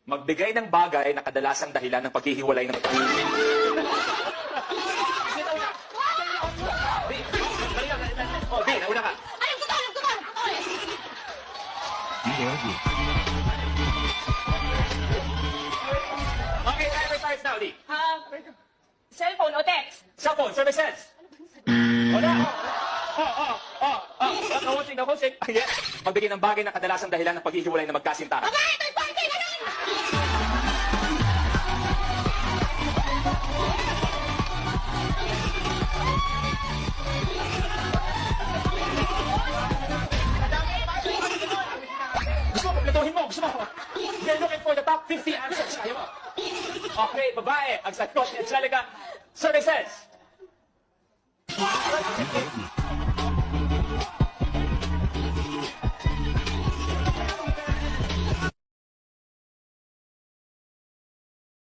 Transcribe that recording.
Magbigay ng bagay na kadalasang dahilan ng paghihiwalay ng Oh, Di, nauna ka. Alam ko to, alam ko to, alam ko to. Okay, timer starts now, Di. Cellphone o text? Cellphone, services. Wala. Nakahusing. Yes. Magbigay ng bagay na kadalasang dahilan ng paghihiwalay ng magkasintahan. Babae, third party, ganun! Gusto mo, kompletuhin mo. Gusto mo. You're looking for the top 50 answers. Ayaw mo. Okay, babae. Ang sagot ni Angelica. Services.